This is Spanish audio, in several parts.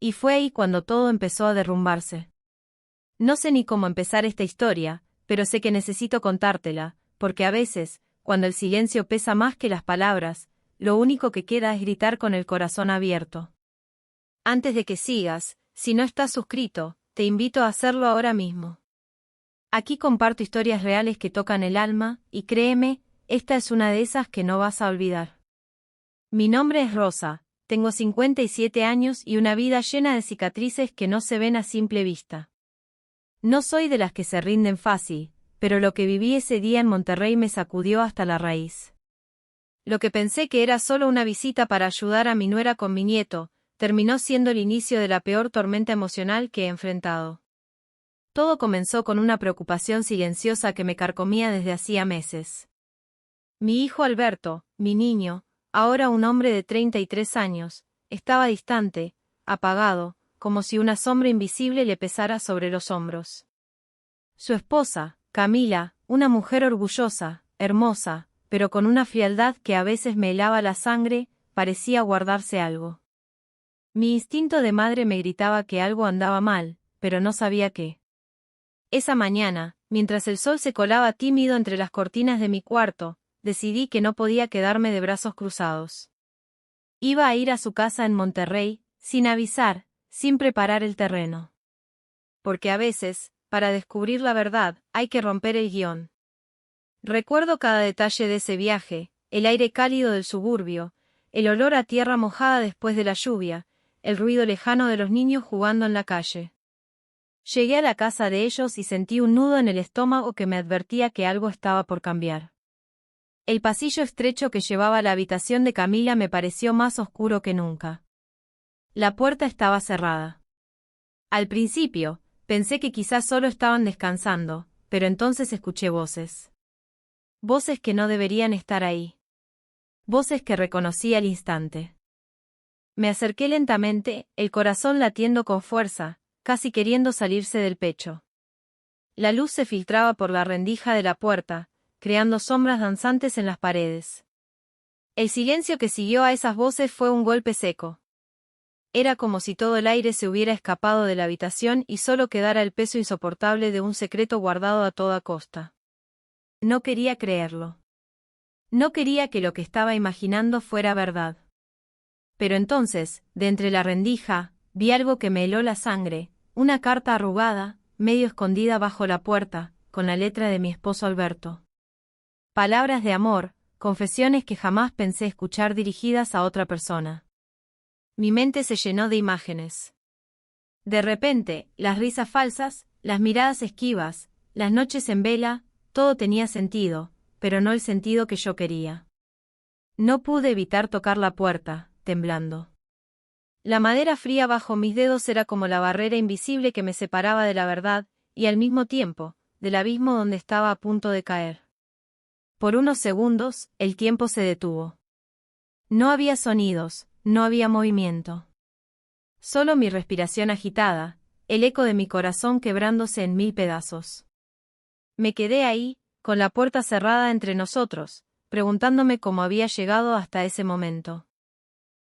Y fue ahí cuando todo empezó a derrumbarse. No sé ni cómo empezar esta historia, pero sé que necesito contártela, porque a veces, cuando el silencio pesa más que las palabras, lo único que queda es gritar con el corazón abierto. Antes de que sigas, si no estás suscrito, te invito a hacerlo ahora mismo. Aquí comparto historias reales que tocan el alma, y créeme, esta es una de esas que no vas a olvidar. Mi nombre es Rosa, tengo 57 años y una vida llena de cicatrices que no se ven a simple vista. No soy de las que se rinden fácil, pero lo que viví ese día en Monterrey me sacudió hasta la raíz. Lo que pensé que era solo una visita para ayudar a mi nuera con mi nieto, terminó siendo el inicio de la peor tormenta emocional que he enfrentado. Todo comenzó con una preocupación silenciosa que me carcomía desde hacía meses. Mi hijo Alberto, mi niño, ahora un hombre de 33 años, estaba distante, apagado, como si una sombra invisible le pesara sobre los hombros. Su esposa, Camila, una mujer orgullosa, hermosa, pero con una frialdad que a veces me helaba la sangre, parecía guardarse algo. Mi instinto de madre me gritaba que algo andaba mal, pero no sabía qué. Esa mañana, mientras el sol se colaba tímido entre las cortinas de mi cuarto, decidí que no podía quedarme de brazos cruzados. Iba a ir a su casa en Monterrey, sin avisar, sin preparar el terreno. Porque a veces, para descubrir la verdad, hay que romper el guión. Recuerdo cada detalle de ese viaje, el aire cálido del suburbio, el olor a tierra mojada después de la lluvia, el ruido lejano de los niños jugando en la calle. Llegué a la casa de ellos y sentí un nudo en el estómago que me advertía que algo estaba por cambiar. El pasillo estrecho que llevaba a la habitación de Camila me pareció más oscuro que nunca. La puerta estaba cerrada. Al principio, pensé que quizás solo estaban descansando, pero entonces escuché voces. Voces que no deberían estar ahí. Voces que reconocí al instante. Me acerqué lentamente, el corazón latiendo con fuerza, casi queriendo salirse del pecho. La luz se filtraba por la rendija de la puerta, creando sombras danzantes en las paredes. El silencio que siguió a esas voces fue un golpe seco. Era como si todo el aire se hubiera escapado de la habitación y solo quedara el peso insoportable de un secreto guardado a toda costa. No quería creerlo. No quería que lo que estaba imaginando fuera verdad. Pero entonces, de entre la rendija, vi algo que me heló la sangre, una carta arrugada, medio escondida bajo la puerta, con la letra de mi esposo Alberto. Palabras de amor, confesiones que jamás pensé escuchar dirigidas a otra persona. Mi mente se llenó de imágenes. De repente, las risas falsas, las miradas esquivas, las noches en vela, todo tenía sentido, pero no el sentido que yo quería. No pude evitar tocar la puerta, temblando. La madera fría bajo mis dedos era como la barrera invisible que me separaba de la verdad, y al mismo tiempo, del abismo donde estaba a punto de caer. Por unos segundos, el tiempo se detuvo. No había sonidos, no había movimiento. Solo mi respiración agitada, el eco de mi corazón quebrándose en 1000 pedazos. Me quedé ahí, con la puerta cerrada entre nosotros, preguntándome cómo había llegado hasta ese momento.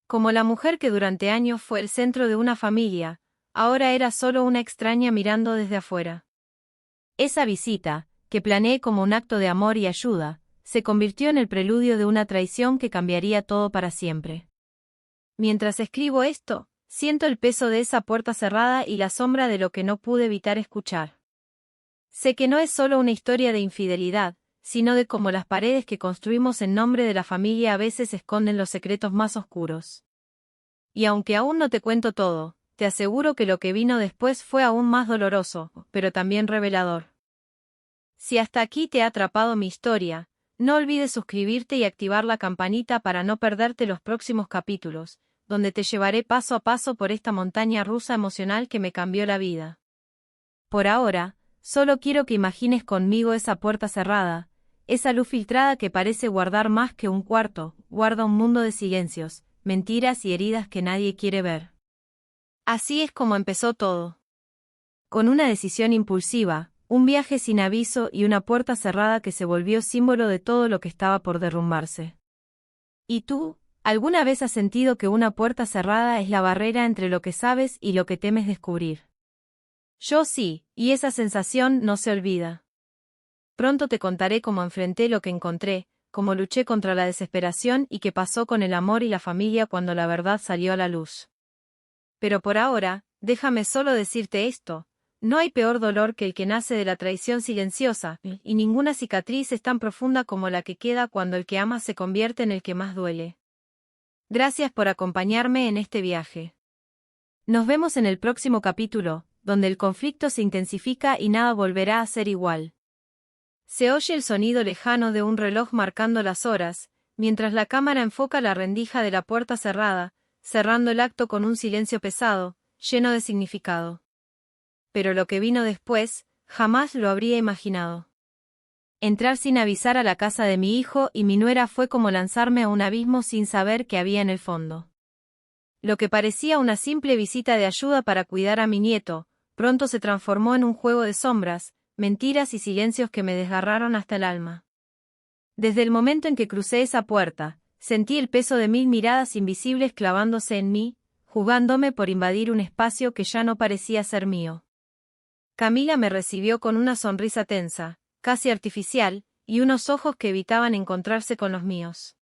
Como la mujer que durante años fue el centro de una familia, ahora era solo una extraña mirando desde afuera. Esa visita, que planeé como un acto de amor y ayuda, se convirtió en el preludio de una traición que cambiaría todo para siempre. Mientras escribo esto, siento el peso de esa puerta cerrada y la sombra de lo que no pude evitar escuchar. Sé que no es solo una historia de infidelidad, sino de cómo las paredes que construimos en nombre de la familia a veces esconden los secretos más oscuros. Y aunque aún no te cuento todo, te aseguro que lo que vino después fue aún más doloroso, pero también revelador. Si hasta aquí te ha atrapado mi historia, no olvides suscribirte y activar la campanita para no perderte los próximos capítulos, donde te llevaré paso a paso por esta montaña rusa emocional que me cambió la vida. Por ahora, solo quiero que imagines conmigo esa puerta cerrada, esa luz filtrada que parece guardar más que un cuarto, guarda un mundo de silencios, mentiras y heridas que nadie quiere ver. Así es como empezó todo. Con una decisión impulsiva, un viaje sin aviso y una puerta cerrada que se volvió símbolo de todo lo que estaba por derrumbarse. ¿Y tú, ¿Alguna vez has sentido que una puerta cerrada es la barrera entre lo que sabes y lo que temes descubrir? Yo sí, y esa sensación no se olvida. Pronto te contaré cómo enfrenté lo que encontré, cómo luché contra la desesperación y qué pasó con el amor y la familia cuando la verdad salió a la luz. Pero por ahora, déjame solo decirte esto. No hay peor dolor que el que nace de la traición silenciosa, y ninguna cicatriz es tan profunda como la que queda cuando el que ama se convierte en el que más duele. Gracias por acompañarme en este viaje. Nos vemos en el próximo capítulo, donde el conflicto se intensifica y nada volverá a ser igual. Se oye el sonido lejano de un reloj marcando las horas, mientras la cámara enfoca la rendija de la puerta cerrada, cerrando el acto con un silencio pesado, lleno de significado. Pero lo que vino después, jamás lo habría imaginado. Entrar sin avisar a la casa de mi hijo y mi nuera fue como lanzarme a un abismo sin saber qué había en el fondo. Lo que parecía una simple visita de ayuda para cuidar a mi nieto, pronto se transformó en un juego de sombras, mentiras y silencios que me desgarraron hasta el alma. Desde el momento en que crucé esa puerta, sentí el peso de 1000 miradas invisibles clavándose en mí, jugándome por invadir un espacio que ya no parecía ser mío. Camila me recibió con una sonrisa tensa, casi artificial, y unos ojos que evitaban encontrarse con los míos.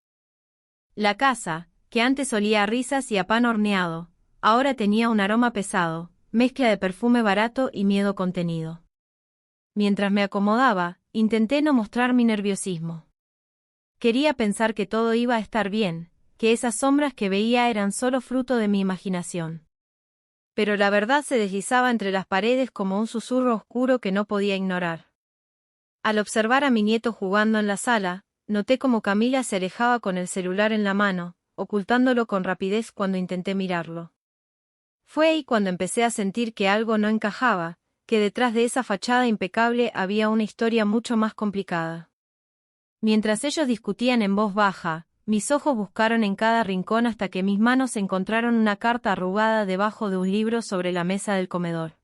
La casa, que antes olía a risas y a pan horneado, ahora tenía un aroma pesado, mezcla de perfume barato y miedo contenido. Mientras me acomodaba, intenté no mostrar mi nerviosismo. Quería pensar que todo iba a estar bien, que esas sombras que veía eran solo fruto de mi imaginación. Pero la verdad se deslizaba entre las paredes como un susurro oscuro que no podía ignorar. Al observar a mi nieto jugando en la sala, noté cómo Camila se alejaba con el celular en la mano, ocultándolo con rapidez cuando intenté mirarlo. Fue ahí cuando empecé a sentir que algo no encajaba, que detrás de esa fachada impecable había una historia mucho más complicada. Mientras ellos discutían en voz baja, mis ojos buscaron en cada rincón hasta que mis manos encontraron una carta arrugada debajo de un libro sobre la mesa del comedor.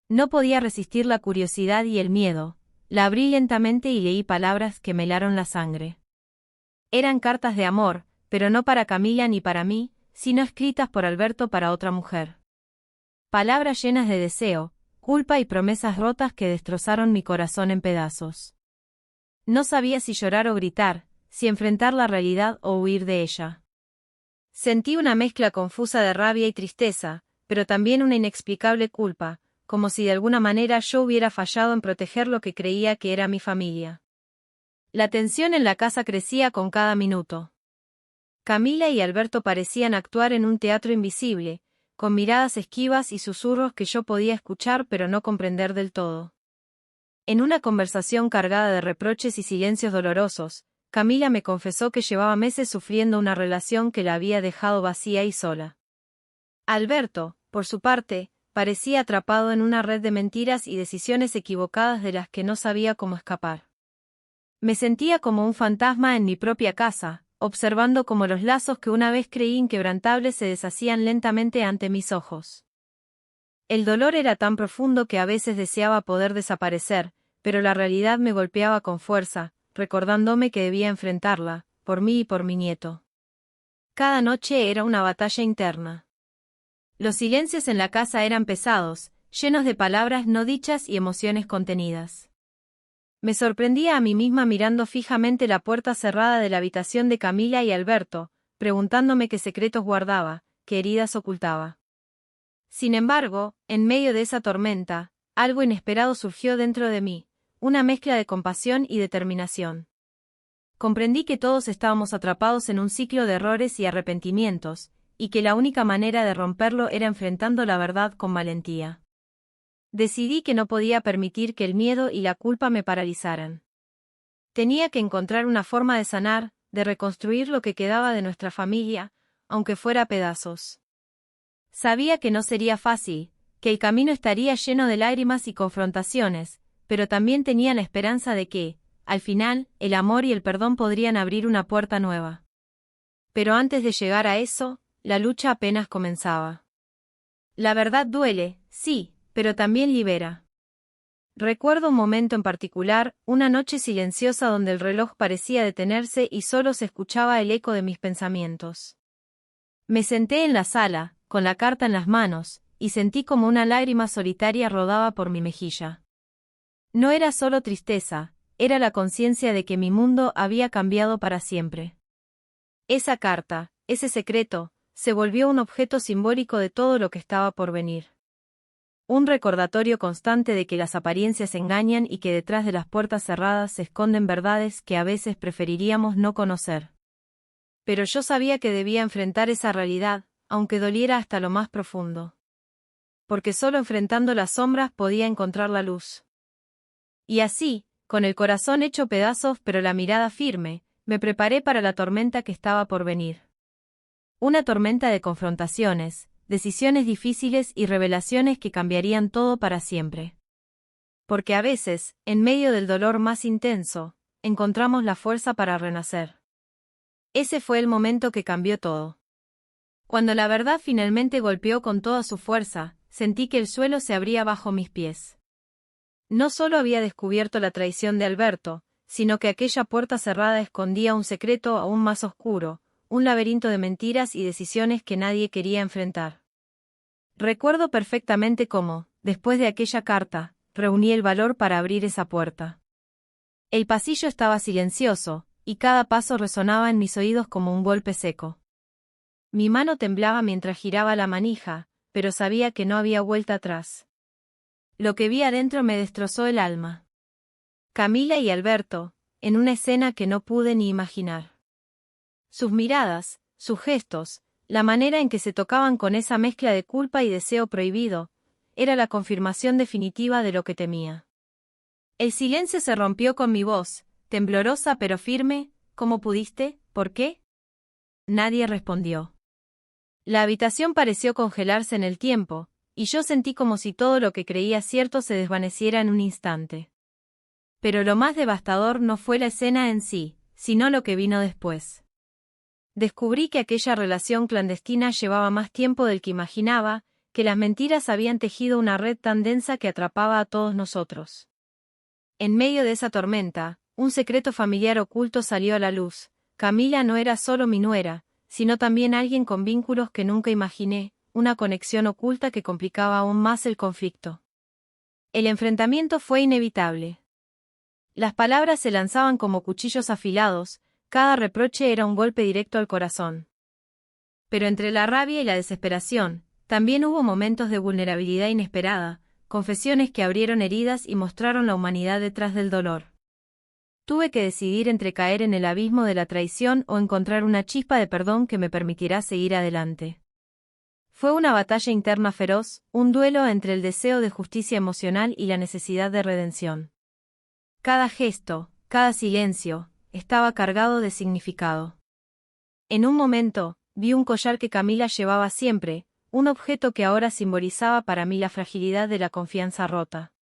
No podía resistir la curiosidad y el miedo. La abrí lentamente y leí palabras que me helaron la sangre. Eran cartas de amor, pero no para Camila ni para mí, sino escritas por Alberto para otra mujer. Palabras llenas de deseo, culpa y promesas rotas que destrozaron mi corazón en pedazos. No sabía si llorar o gritar, si enfrentar la realidad o huir de ella. Sentí una mezcla confusa de rabia y tristeza, pero también una inexplicable culpa, como si de alguna manera yo hubiera fallado en proteger lo que creía que era mi familia. La tensión en la casa crecía con cada minuto. Camila y Alberto parecían actuar en un teatro invisible, con miradas esquivas y susurros que yo podía escuchar pero no comprender del todo. En una conversación cargada de reproches y silencios dolorosos, Camila me confesó que llevaba meses sufriendo una relación que la había dejado vacía y sola. Alberto, por su parte, parecía atrapado en una red de mentiras y decisiones equivocadas de las que no sabía cómo escapar. Me sentía como un fantasma en mi propia casa, observando cómo los lazos que una vez creí inquebrantables se deshacían lentamente ante mis ojos. El dolor era tan profundo que a veces deseaba poder desaparecer, pero la realidad me golpeaba con fuerza, recordándome que debía enfrentarla, por mí y por mi nieto. Cada noche era una batalla interna. Los silencios en la casa eran pesados, llenos de palabras no dichas y emociones contenidas. Me sorprendía a mí misma mirando fijamente la puerta cerrada de la habitación de Camila y Alberto, preguntándome qué secretos guardaba, qué heridas ocultaba. Sin embargo, en medio de esa tormenta, algo inesperado surgió dentro de mí, una mezcla de compasión y determinación. Comprendí que todos estábamos atrapados en un ciclo de errores y arrepentimientos, y que la única manera de romperlo era enfrentando la verdad con valentía. Decidí que no podía permitir que el miedo y la culpa me paralizaran. Tenía que encontrar una forma de sanar, de reconstruir lo que quedaba de nuestra familia, aunque fuera a pedazos. Sabía que no sería fácil, que el camino estaría lleno de lágrimas y confrontaciones, pero también tenía la esperanza de que, al final, el amor y el perdón podrían abrir una puerta nueva. Pero antes de llegar a eso, la lucha apenas comenzaba. La verdad duele, sí, pero también libera. Recuerdo un momento en particular, una noche silenciosa donde el reloj parecía detenerse y solo se escuchaba el eco de mis pensamientos. Me senté en la sala, con la carta en las manos, y sentí como una lágrima solitaria rodaba por mi mejilla. No era solo tristeza, era la conciencia de que mi mundo había cambiado para siempre. Esa carta, ese secreto, se volvió un objeto simbólico de todo lo que estaba por venir. Un recordatorio constante de que las apariencias engañan y que detrás de las puertas cerradas se esconden verdades que a veces preferiríamos no conocer. Pero yo sabía que debía enfrentar esa realidad, aunque doliera hasta lo más profundo. Porque solo enfrentando las sombras podía encontrar la luz. Y así, con el corazón hecho pedazos pero la mirada firme, me preparé para la tormenta que estaba por venir. Una tormenta de confrontaciones, decisiones difíciles y revelaciones que cambiarían todo para siempre. Porque a veces, en medio del dolor más intenso, encontramos la fuerza para renacer. Ese fue el momento que cambió todo. Cuando la verdad finalmente golpeó con toda su fuerza, sentí que el suelo se abría bajo mis pies. No solo había descubierto la traición de Alberto, sino que aquella puerta cerrada escondía un secreto aún más oscuro, un laberinto de mentiras y decisiones que nadie quería enfrentar. Recuerdo perfectamente cómo, después de aquella carta, reuní el valor para abrir esa puerta. El pasillo estaba silencioso, y cada paso resonaba en mis oídos como un golpe seco. Mi mano temblaba mientras giraba la manija, pero sabía que no había vuelta atrás. Lo que vi adentro me destrozó el alma. Camila y Alberto, en una escena que no pude ni imaginar. Sus miradas, sus gestos, la manera en que se tocaban con esa mezcla de culpa y deseo prohibido, era la confirmación definitiva de lo que temía. El silencio se rompió con mi voz, temblorosa pero firme. ¿Cómo pudiste? ¿Por qué? Nadie respondió. La habitación pareció congelarse en el tiempo, y yo sentí como si todo lo que creía cierto se desvaneciera en un instante. Pero lo más devastador no fue la escena en sí, sino lo que vino después. Descubrí que aquella relación clandestina llevaba más tiempo del que imaginaba, que las mentiras habían tejido una red tan densa que atrapaba a todos nosotros. En medio de esa tormenta, un secreto familiar oculto salió a la luz. Camila no era solo mi nuera, sino también alguien con vínculos que nunca imaginé, una conexión oculta que complicaba aún más el conflicto. El enfrentamiento fue inevitable. Las palabras se lanzaban como cuchillos afilados, cada reproche era un golpe directo al corazón. Pero entre la rabia y la desesperación, también hubo momentos de vulnerabilidad inesperada, confesiones que abrieron heridas y mostraron la humanidad detrás del dolor. Tuve que decidir entre caer en el abismo de la traición o encontrar una chispa de perdón que me permitirá seguir adelante. Fue una batalla interna feroz, un duelo entre el deseo de justicia emocional y la necesidad de redención. Cada gesto, cada silencio, estaba cargado de significado. En un momento, vi un collar que Camila llevaba siempre, un objeto que ahora simbolizaba para mí la fragilidad de la confianza rota.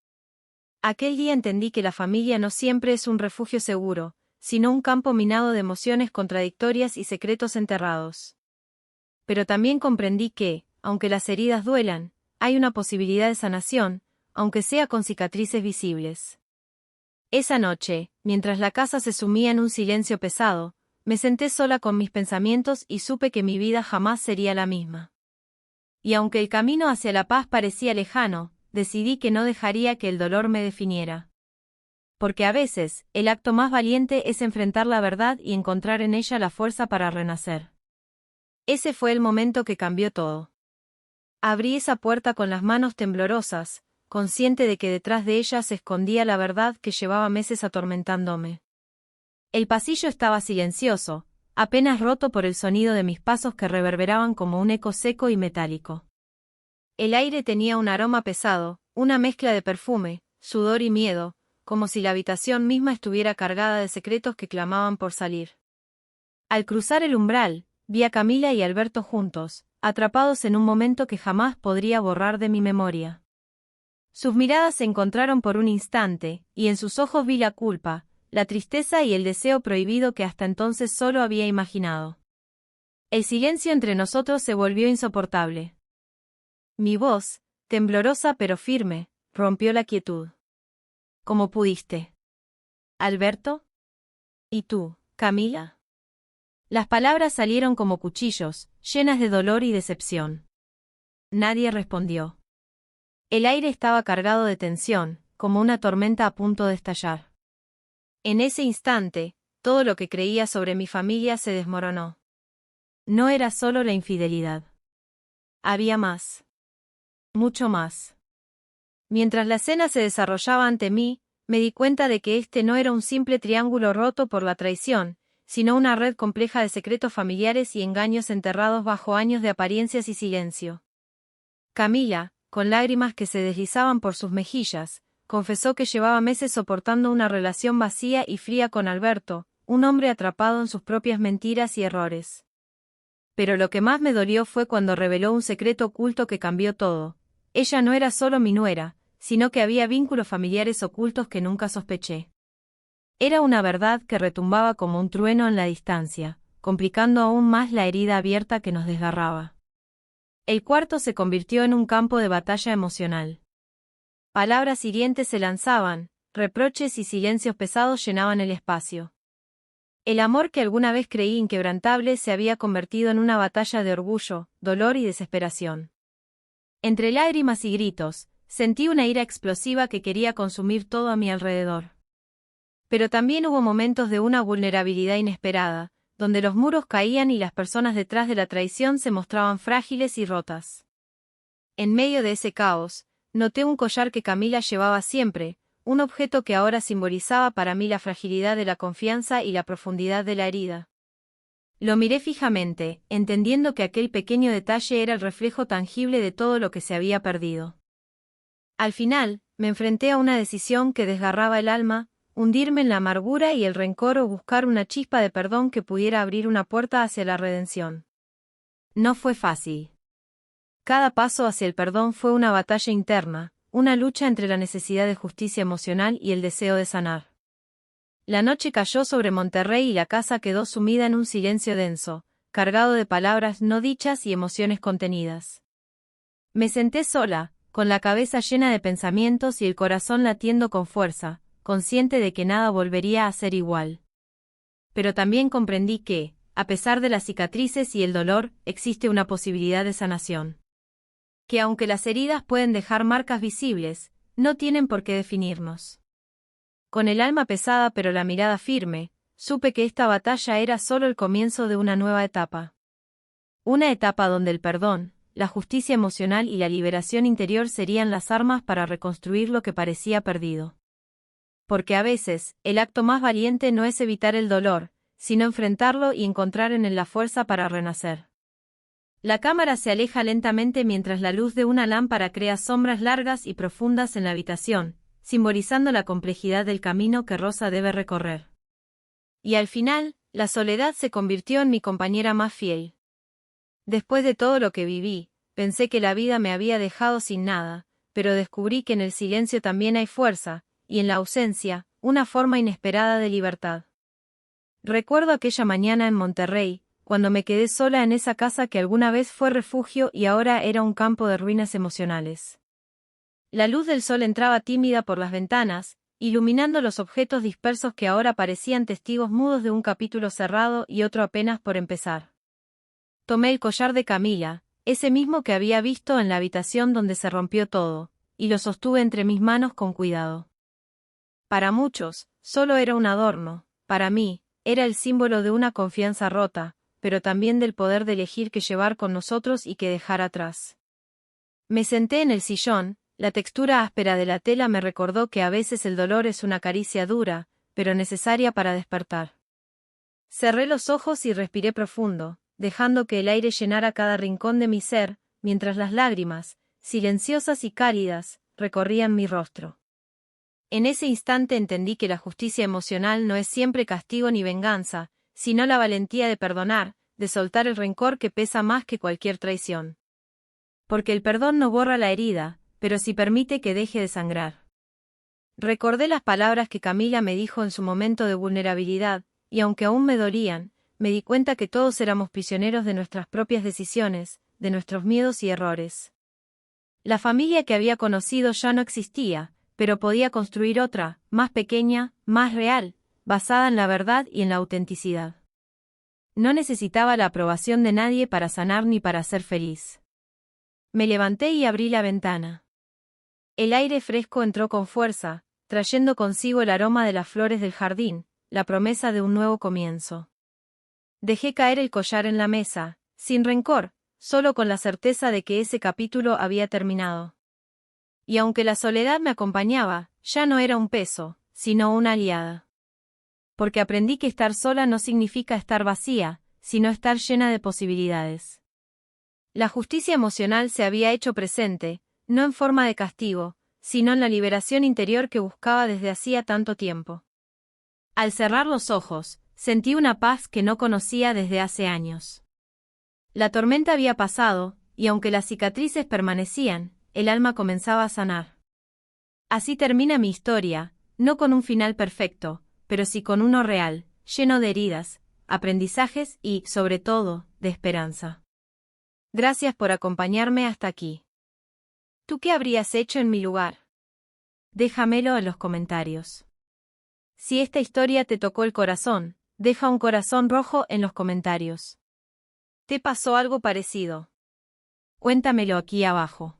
Aquel día entendí que la familia no siempre es un refugio seguro, sino un campo minado de emociones contradictorias y secretos enterrados. Pero también comprendí que, aunque las heridas duelan, hay una posibilidad de sanación, aunque sea con cicatrices visibles. Esa noche, mientras la casa se sumía en un silencio pesado, me senté sola con mis pensamientos y supe que mi vida jamás sería la misma. Y aunque el camino hacia la paz parecía lejano, decidí que no dejaría que el dolor me definiera. Porque a veces, el acto más valiente es enfrentar la verdad y encontrar en ella la fuerza para renacer. Ese fue el momento que cambió todo. Abrí esa puerta con las manos temblorosas, consciente de que detrás de ella se escondía la verdad que llevaba meses atormentándome. El pasillo estaba silencioso, apenas roto por el sonido de mis pasos que reverberaban como un eco seco y metálico. El aire tenía un aroma pesado, una mezcla de perfume, sudor y miedo, como si la habitación misma estuviera cargada de secretos que clamaban por salir. Al cruzar el umbral, vi a Camila y Alberto juntos, atrapados en un momento que jamás podría borrar de mi memoria. Sus miradas se encontraron por un instante, y en sus ojos vi la culpa, la tristeza y el deseo prohibido que hasta entonces solo había imaginado. El silencio entre nosotros se volvió insoportable. Mi voz, temblorosa pero firme, rompió la quietud. como pudiste. ¿Alberto? ¿Y tú, Camila? Las palabras salieron como cuchillos, llenas de dolor y decepción. Nadie respondió. El aire estaba cargado de tensión, como una tormenta a punto de estallar. En ese instante, todo lo que creía sobre mi familia se desmoronó. No era solo la infidelidad. Había más. Mucho más. Mientras la escena se desarrollaba ante mí, me di cuenta de que este no era un simple triángulo roto por la traición, sino una red compleja de secretos familiares y engaños enterrados bajo años de apariencias y silencio. Camila, con lágrimas que se deslizaban por sus mejillas, confesó que llevaba meses soportando una relación vacía y fría con Alberto, un hombre atrapado en sus propias mentiras y errores. Pero lo que más me dolió fue cuando reveló un secreto oculto que cambió todo. Ella no era solo mi nuera, sino que había vínculos familiares ocultos que nunca sospeché. Era una verdad que retumbaba como un trueno en la distancia, complicando aún más la herida abierta que nos desgarraba. El cuarto se convirtió en un campo de batalla emocional. Palabras hirientes se lanzaban, reproches y silencios pesados llenaban el espacio. El amor que alguna vez creí inquebrantable se había convertido en una batalla de orgullo, dolor y desesperación. Entre lágrimas y gritos, sentí una ira explosiva que quería consumir todo a mi alrededor. Pero también hubo momentos de una vulnerabilidad inesperada, donde los muros caían y las personas detrás de la traición se mostraban frágiles y rotas. En medio de ese caos, noté un collar que Camila llevaba siempre, un objeto que ahora simbolizaba para mí la fragilidad de la confianza y la profundidad de la herida. Lo miré fijamente, entendiendo que aquel pequeño detalle era el reflejo tangible de todo lo que se había perdido. Al final, me enfrenté a una decisión que desgarraba el alma: hundirme en la amargura y el rencor o buscar una chispa de perdón que pudiera abrir una puerta hacia la redención. No fue fácil. Cada paso hacia el perdón fue una batalla interna, una lucha entre la necesidad de justicia emocional y el deseo de sanar. La noche cayó sobre Monterrey y la casa quedó sumida en un silencio denso, cargado de palabras no dichas y emociones contenidas. Me senté sola, con la cabeza llena de pensamientos y el corazón latiendo con fuerza, consciente de que nada volvería a ser igual. Pero también comprendí que, a pesar de las cicatrices y el dolor, existe una posibilidad de sanación. Que aunque las heridas pueden dejar marcas visibles, no tienen por qué definirnos. Con el alma pesada pero la mirada firme, supe que esta batalla era solo el comienzo de una nueva etapa. Una etapa donde el perdón, la justicia emocional y la liberación interior serían las armas para reconstruir lo que parecía perdido. Porque a veces, el acto más valiente no es evitar el dolor, sino enfrentarlo y encontrar en él la fuerza para renacer. La cámara se aleja lentamente mientras la luz de una lámpara crea sombras largas y profundas en la habitación, simbolizando la complejidad del camino que Rosa debe recorrer. Y al final, la soledad se convirtió en mi compañera más fiel. Después de todo lo que viví, pensé que la vida me había dejado sin nada, pero descubrí que en el silencio también hay fuerza, y en la ausencia, una forma inesperada de libertad. Recuerdo aquella mañana en Monterrey, cuando me quedé sola en esa casa que alguna vez fue refugio y ahora era un campo de ruinas emocionales. La luz del sol entraba tímida por las ventanas, iluminando los objetos dispersos que ahora parecían testigos mudos de un capítulo cerrado y otro apenas por empezar. Tomé el collar de Camila, ese mismo que había visto en la habitación donde se rompió todo, y lo sostuve entre mis manos con cuidado. Para muchos, solo era un adorno; para mí, era el símbolo de una confianza rota, pero también del poder de elegir qué llevar con nosotros y qué dejar atrás. Me senté en el sillón, la textura áspera de la tela me recordó que a veces el dolor es una caricia dura, pero necesaria para despertar. Cerré los ojos y respiré profundo, dejando que el aire llenara cada rincón de mi ser, mientras las lágrimas, silenciosas y cálidas, recorrían mi rostro. En ese instante entendí que la justicia emocional no es siempre castigo ni venganza, sino la valentía de perdonar, de soltar el rencor que pesa más que cualquier traición. Porque el perdón no borra la herida, pero sí permite que deje de sangrar. Recordé las palabras que Camila me dijo en su momento de vulnerabilidad, y aunque aún me dolían, me di cuenta que todos éramos prisioneros de nuestras propias decisiones, de nuestros miedos y errores. La familia que había conocido ya no existía, pero podía construir otra, más pequeña, más real, basada en la verdad y en la autenticidad. No necesitaba la aprobación de nadie para sanar ni para ser feliz. Me levanté y abrí la ventana. El aire fresco entró con fuerza, trayendo consigo el aroma de las flores del jardín, la promesa de un nuevo comienzo. Dejé caer el collar en la mesa, sin rencor, solo con la certeza de que ese capítulo había terminado. Y aunque la soledad me acompañaba, ya no era un peso, sino una aliada. Porque aprendí que estar sola no significa estar vacía, sino estar llena de posibilidades. La justicia emocional se había hecho presente, no en forma de castigo, sino en la liberación interior que buscaba desde hacía tanto tiempo. Al cerrar los ojos, sentí una paz que no conocía desde hace años. La tormenta había pasado, y aunque las cicatrices permanecían, el alma comenzaba a sanar. Así termina mi historia, no con un final perfecto, pero sí con uno real, lleno de heridas, aprendizajes y, sobre todo, de esperanza. Gracias por acompañarme hasta aquí. ¿Tú qué habrías hecho en mi lugar? Déjamelo en los comentarios. Si esta historia te tocó el corazón, deja un corazón rojo en los comentarios. ¿Te pasó algo parecido? Cuéntamelo aquí abajo.